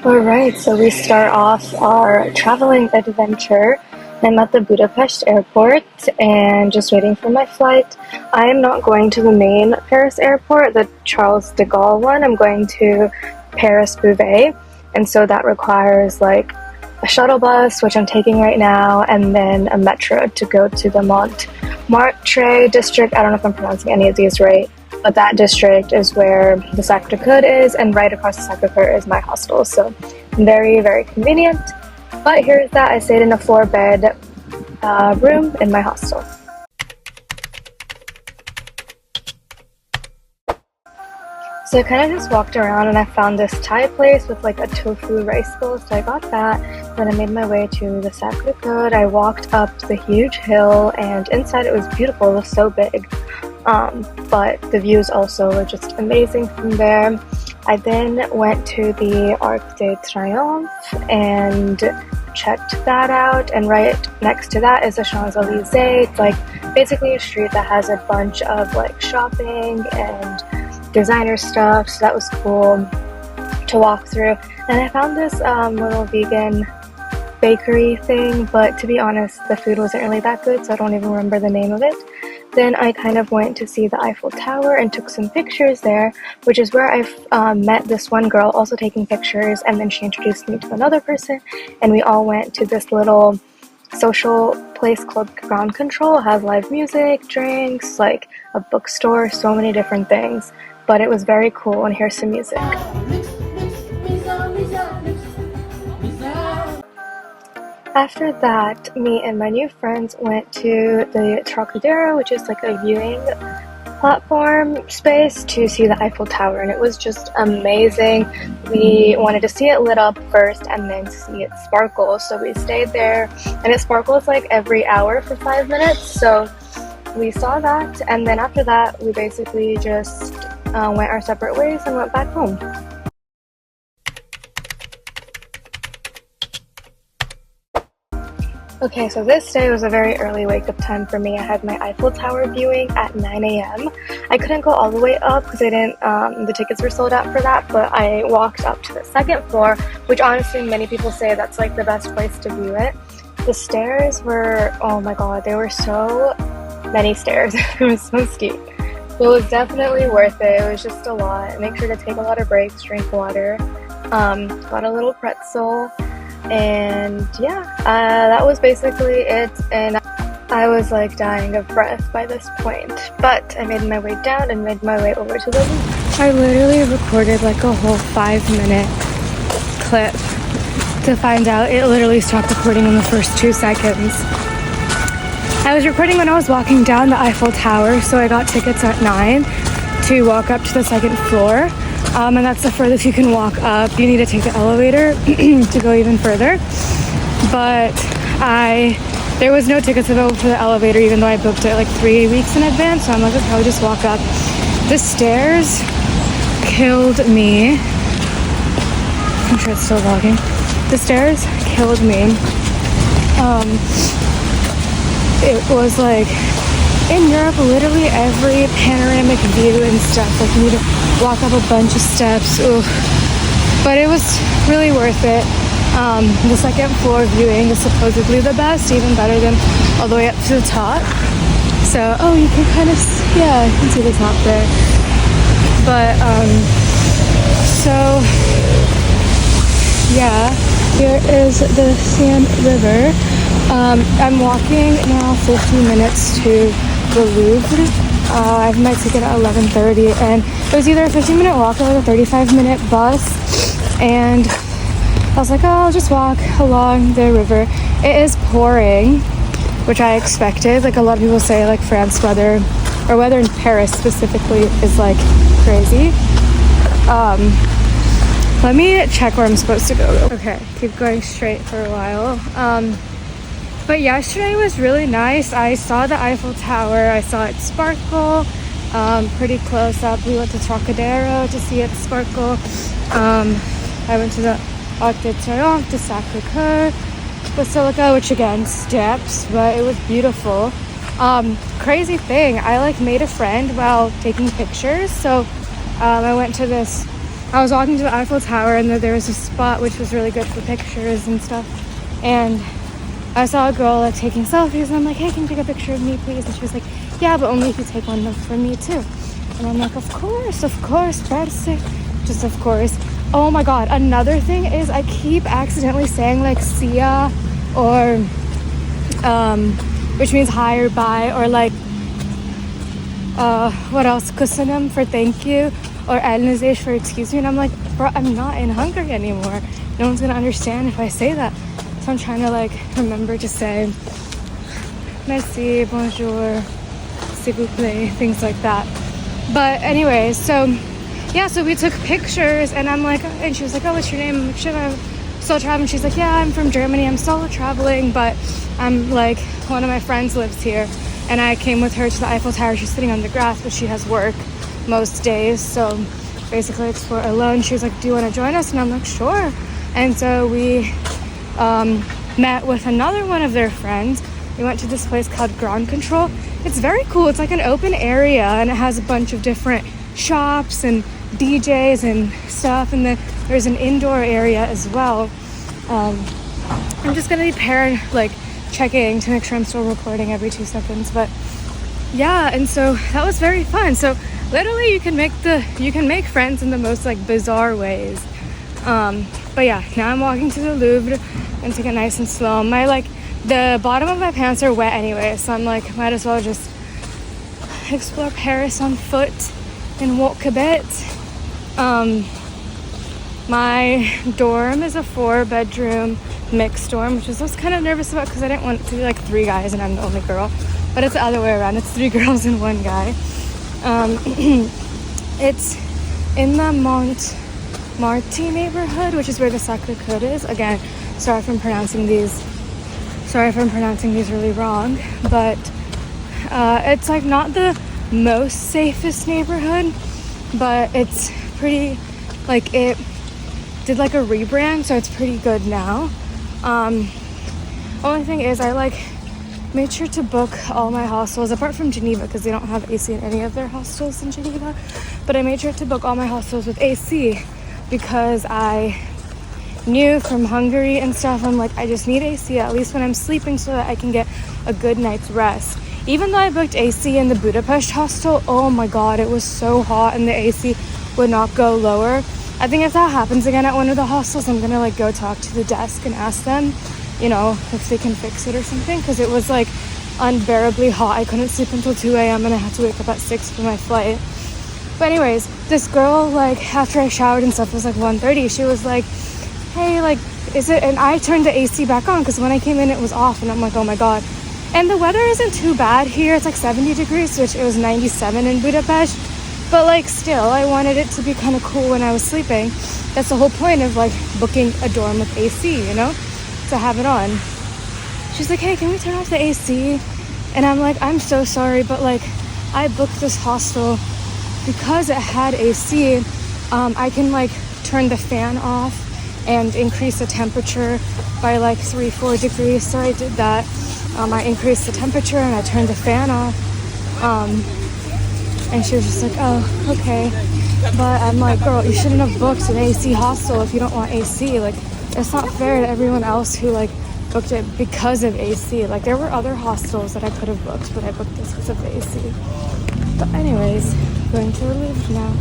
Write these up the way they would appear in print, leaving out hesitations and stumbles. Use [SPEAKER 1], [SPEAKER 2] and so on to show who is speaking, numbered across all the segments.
[SPEAKER 1] Alright, so we start off our traveling adventure. I'm at the Budapest airport and just waiting for my flight. I am not going to the main Paris airport, the Charles de Gaulle one. I'm going to Paris Beauvais, and so that requires like a shuttle bus, which I'm taking right now, and then a metro to go to the Montmartre district. I don't know if I'm pronouncing any of these right, but that district is where the Sacré-Cœur is, and right across the Sacré-Cœur is my hostel, so very, very convenient. But here's that. I stayed in a 4-bed room in my hostel. So I kind of just walked around and I found this Thai place with like a tofu rice bowl, so I got that. Then I made my way to the Sacré-Cœur. I walked up the huge hill, and inside it was beautiful. It was so big. But the views also were just amazing from there. I then went to the Arc de Triomphe and checked that out, and right next to that is the Champs-Elysees. It's like basically a street that has a bunch of like shopping and designer stuff, so that was cool to walk through. And I found this little vegan bakery thing, but to be honest, the food wasn't really that good, so I don't even remember the name of it. Then I kind of went to see the Eiffel Tower and took some pictures there, which is where I met this one girl also taking pictures, and then she introduced me to another person, and we all went to this little social place called Ground Control. It has live music, drinks, like a bookstore, so many different things, but it was very cool, and here's some music. After that, me and my new friends went to the Trocadero, which is like a viewing platform space, to see the Eiffel Tower, and it was just amazing. We wanted to see it lit up first and then see it sparkle, so we stayed there, and it sparkles like every hour for 5 minutes, so we saw that, and then after that we basically just went our separate ways and went back home. Okay, so this day was a very early wake-up time for me. I had my Eiffel Tower viewing at 9 a.m. I couldn't go all the way up because the tickets were sold out for that, but I walked up to the second floor, which honestly many people say that's like the best place to view it. The stairs were, oh my god, there were so many stairs. It was so steep. It was definitely worth it. It was just a lot. Make sure to take a lot of breaks, drink water. Got a little pretzel. And yeah, that was basically it, and I was like dying of breath by this point, but I made my way down and made my way over to the Louvre. I literally recorded like a whole 5-minute clip to find out it literally stopped recording in the first 2 seconds. I was recording when I was walking down the Eiffel Tower, so I got tickets at 9 to walk up to the second floor. And that's the furthest you can walk up. You need to take the elevator to go even further. But there was no tickets available for the elevator, even though I booked it like 3 weeks in advance. So I'm like, okay, I'll just walk up. The stairs killed me. I'm sure it's still vlogging. The stairs killed me. It was like, in Europe, literally every panoramic view and stuff, like you need to walk up a bunch of steps. Oof. But it was really worth it. The second floor viewing is supposedly the best, even better than all the way up to the top. So, oh, you can kind of, yeah, you can see the top there. But, so, yeah, here is the Seine River. I'm walking now 15 minutes to the Louvre. I have my ticket at 11:30, and it was either a 15-minute walk or like a 35-minute bus, and I was like, oh, I'll just walk along the river. It is pouring, which I expected. Like a lot of people say, like France weather, or weather in Paris specifically, is like crazy. Let me check where I'm supposed to go. Okay, keep going straight for a while. But yesterday was really nice. I saw the Eiffel Tower. I saw it sparkle pretty close up. We went to Trocadero to see it sparkle. I went to the Arc de Triomphe, to Sacré-Cœur, Basilica, which again, steps, but it was beautiful. Crazy thing, I like made a friend while taking pictures. So I went to this I was walking to the Eiffel Tower, and there was a spot which was really good for pictures and stuff, and I saw a girl like taking selfies, and I'm like, hey, can you take a picture of me please? And she was like, yeah, but only if you take one for me too. And I'm like, of course, perfect, just of course. Oh my god, another thing is I keep accidentally saying like Sia, or which means hi or bye, or like what else, kusunum for thank you, or elnizesh for excuse me, and I'm like, bro, I'm not in Hungary anymore. No one's gonna understand if I say that. So I'm trying to like remember to say merci, bonjour, s'il vous plaît, things like that. But anyway, so yeah, so we took pictures, and I'm like, and she was like, oh, what's your name? I'm like, shit, I'm solo traveling. She's like, yeah, I'm from Germany, I'm solo traveling, but I'm like, one of my friends lives here, and I came with her to the Eiffel Tower. She's sitting on the grass, but she has work most days, so basically it's for alone. She was like, do you want to join us? And I'm like, sure. And so we met with another one of their friends. We went to this place called Grand Control. It's very cool. It's like an open area, and it has a bunch of different shops and DJs and stuff, and then there's an indoor area as well. I'm just gonna be like checking to make sure I'm still recording every 2 seconds, but yeah, and so that was very fun. So literally you can make friends in the most like bizarre ways. But yeah, now I'm walking to the Louvre and take it nice and slow. The bottom of my pants are wet anyway, so I'm like, might as well just explore Paris on foot and walk a bit. My dorm is a 4-bedroom mixed dorm, which I was kind of nervous about because I didn't want it to be like 3 guys and I'm the only girl, but it's the other way around. It's 3 girls and 1 guy. It's in the Montmartre neighborhood, which is where the Sacré-Cœur is. Again, sorry if I'm pronouncing these really wrong, but it's like not the most safest neighborhood, but it's pretty, like, it did like a rebrand, so it's pretty good now. Only thing is I like made sure to book all my hostels apart from Geneva, because they don't have AC in any of their hostels in Geneva, but I made sure to book all my hostels with AC because I knew from Hungary and stuff, I'm like, I just need AC at least when I'm sleeping so that I can get a good night's rest. Even though I booked AC in the Budapest hostel, oh my god, it was so hot and the AC would not go lower. I think if that happens again at one of the hostels, I'm gonna like go talk to the desk and ask them, you know, if they can fix it or something, because it was like unbearably hot. I couldn't sleep until 2 a.m. and I had to wake up at 6 for my flight. But anyways, this girl, like, after I showered and stuff, it was like 1:30, she was like, hey, like, is it, and I turned the AC back on because when I came in it was off, and I'm like, oh my god. And the weather isn't too bad here. It's like 70 degrees, which it was 97 in Budapest, but like still I wanted it to be kind of cool when I was sleeping. That's the whole point of like booking a dorm with AC, you know, to have it on. She's like, hey, can we turn off the AC? And I'm like, I'm so sorry, but like I booked this hostel because it had AC. I can like turn the fan off and increase the temperature by like 3-4 degrees. So I did that. I increased the temperature and I turned the fan off. And she was just like, oh, okay. But I'm like, girl, you shouldn't have booked an AC hostel if you don't want AC. Like, it's not fair to everyone else who like booked it because of AC. Like, there were other hostels that I could have booked, but I booked this because of the AC. But anyways, going to the Louvre now.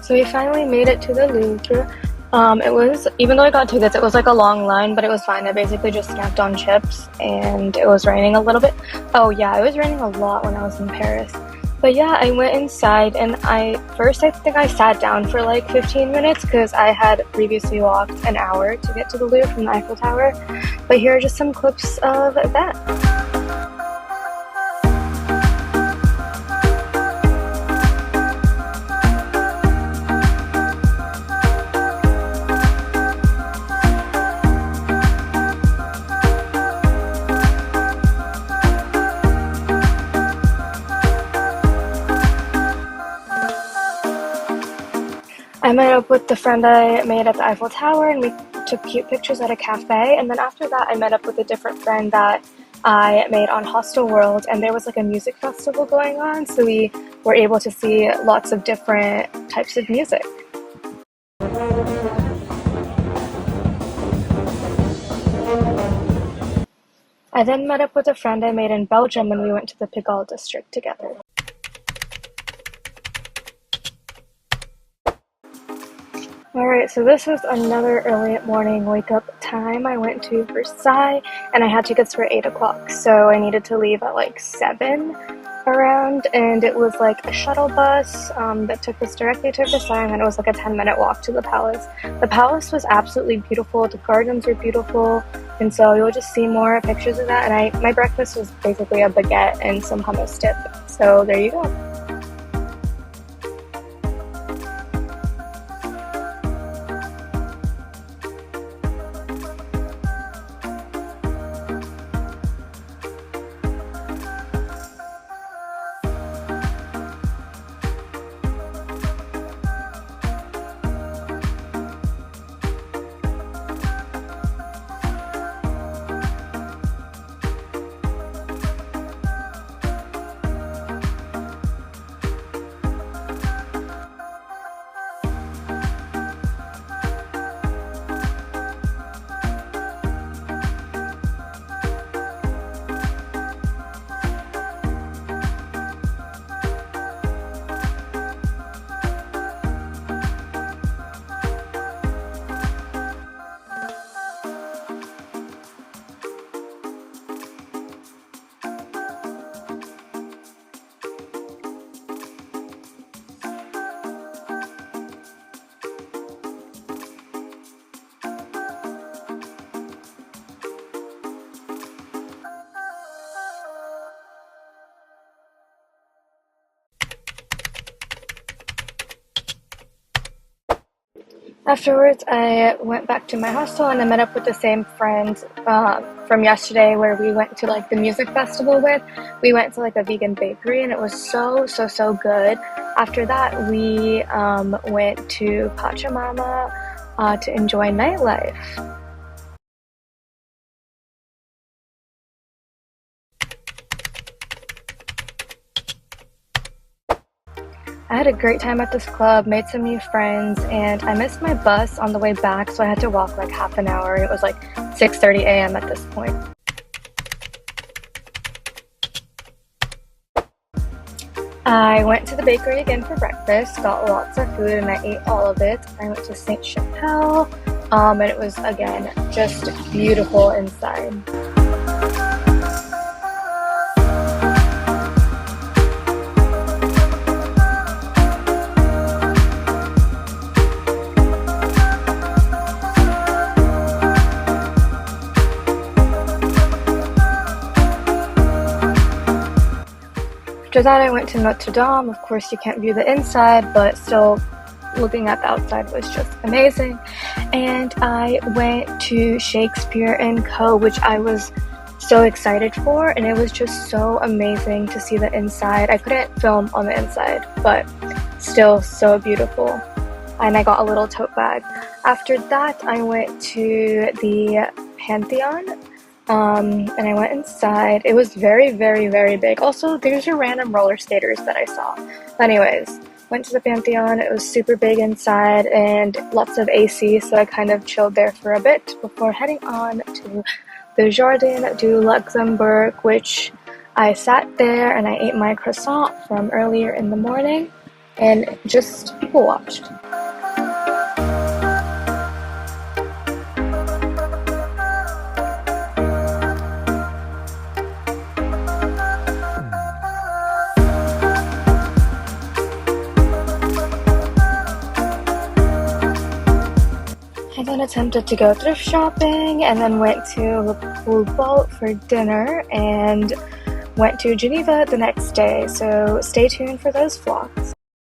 [SPEAKER 1] So we finally made it to the Louvre. It was, even though I got tickets, it was like a long line, but it was fine. I basically just snacked on chips, and it was raining a little bit. Oh yeah, it was raining a lot when I was in Paris. But yeah, I went inside, and I think I sat down for like 15 minutes because I had previously walked an hour to get to the Louvre from the Eiffel Tower. But here are just some clips of that. I met up with the friend I made at the Eiffel Tower, and we took cute pictures at a cafe. And then after that, I met up with a different friend that I made on Hostel World, and there was like a music festival going on, so we were able to see lots of different types of music. I then met up with a friend I made in Belgium, and we went to the Pigalle district together. Alright, so this was another early morning wake-up time. I went to Versailles, and I had tickets for 8 o'clock, so I needed to leave at like 7 around, and it was like a shuttle bus that took us directly to Versailles, and then it was like a 10-minute walk to the palace. The palace was absolutely beautiful, the gardens were beautiful, and so you'll just see more pictures of that, and my breakfast was basically a baguette and some hummus dip, so there you go. Afterwards, I went back to my hostel and I met up with the same friends from yesterday where we went to like the music festival with. We went to like a vegan bakery and it was so good. After that, we went to Pachamama to enjoy nightlife. I had a great time at this club, made some new friends, and I missed my bus on the way back, so I had to walk like half an hour, and it was like 6:30 a.m. at this point. I went to the bakery again for breakfast, got lots of food, and I ate all of it. I went to Sainte Chapelle, and it was, again, just beautiful inside. After that, I went to Notre Dame. Of course, you can't view the inside, but still looking at the outside was just amazing. And I went to Shakespeare & Co., which I was so excited for, and it was just so amazing to see the inside. I couldn't film on the inside, but still so beautiful. And I got a little tote bag. After that, I went to the Pantheon. And I went inside. It was very big. Also, there's your random roller skaters that I saw. Anyways, went to the Pantheon. It was super big inside and lots of AC, so I kind of chilled there for a bit before heading on to the Jardin de Luxembourg, which I sat there and I ate my croissant from earlier in the morning and just people watched. I then attempted to go thrift shopping and then went to Le Poulpe for dinner and went to Geneva the next day, so stay tuned for those vlogs.